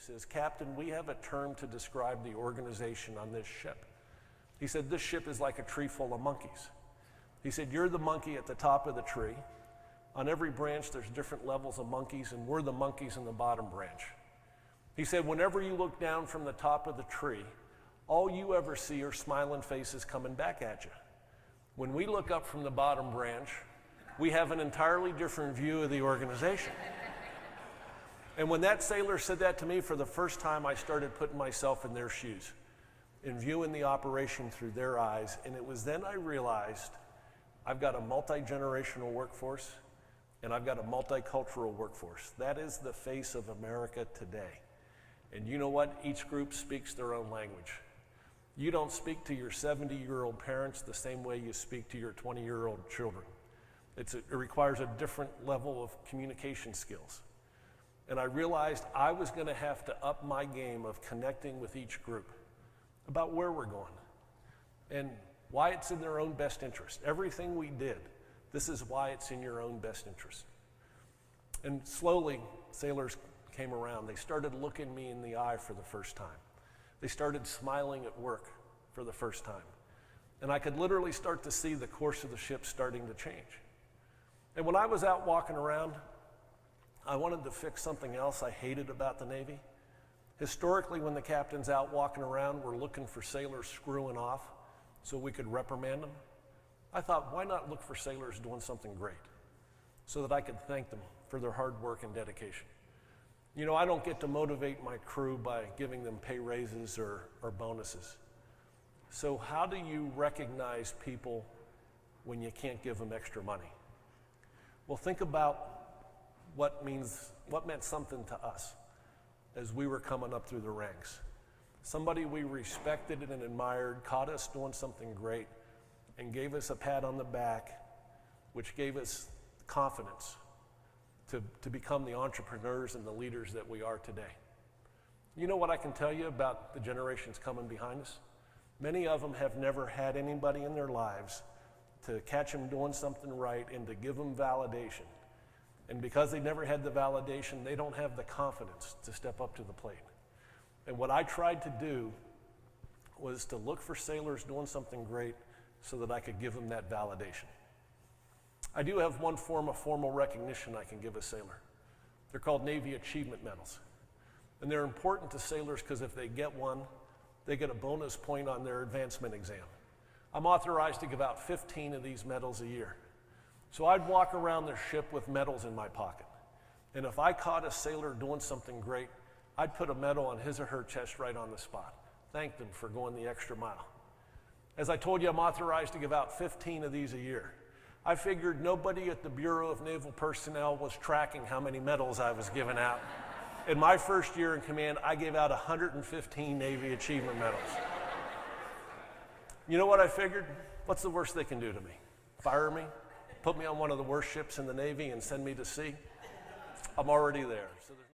says, "Captain, we have a term to describe the organization on this ship." He said, "This ship is like a tree full of monkeys." He said, "You're the monkey at the top of the tree. On every branch, there's different levels of monkeys, and we're the monkeys in the bottom branch." He said, "Whenever you look down from the top of the tree, all you ever see are smiling faces coming back at you. When we look up from the bottom branch, we have an entirely different view of the organization." And when that sailor said that to me for the first time, I started putting myself in their shoes and viewing the operation through their eyes. And it was then I realized I've got a multi-generational workforce and I've got a multicultural workforce. That is the face of America today. And you know what? Each group speaks their own language. You don't speak to your 70-year-old parents the same way you speak to your 20-year-old children. It requires a different level of communication skills. And I realized I was going to have to up my game of connecting with each group about where we're going and why it's in their own best interest. Everything we did, this is why it's in your own best interest. And slowly, sailors came around. They started looking me in the eye for the first time. They started smiling at work for the first time. And I could literally start to see the course of the ship starting to change. And when I was out walking around, I wanted to fix something else I hated about the Navy. Historically, when the captain's out walking around, we're looking for sailors screwing off so we could reprimand them. I thought, why not look for sailors doing something great so that I could thank them for their hard work and dedication? You know, I don't get to motivate my crew by giving them pay raises or bonuses. So how do you recognize people when you can't give them extra money? Well, think about what meant something to us as we were coming up through the ranks. Somebody we respected and admired caught us doing something great and gave us a pat on the back, which gave us confidence to become the entrepreneurs and the leaders that we are today. You know what I can tell you about the generations coming behind us? Many of them have never had anybody in their lives to catch them doing something right and to give them validation. And because they never had the validation, they don't have the confidence to step up to the plate. And what I tried to do was to look for sailors doing something great so that I could give them that validation. I do have one form of formal recognition I can give a sailor. They're called Navy Achievement Medals. And they're important to sailors because if they get one, they get a bonus point on their advancement exam. I'm authorized to give out 15 of these medals a year. So I'd walk around the ship with medals in my pocket. And if I caught a sailor doing something great, I'd put a medal on his or her chest right on the spot. Thank them for going the extra mile. As I told you, I'm authorized to give out 15 of these a year. I figured nobody at the Bureau of Naval Personnel was tracking how many medals I was giving out. In my first year in command, I gave out 115 Navy Achievement Medals. You know what I figured? What's the worst they can do to me? Fire me? Put me on one of the worst ships in the Navy and send me to sea? I'm already there. So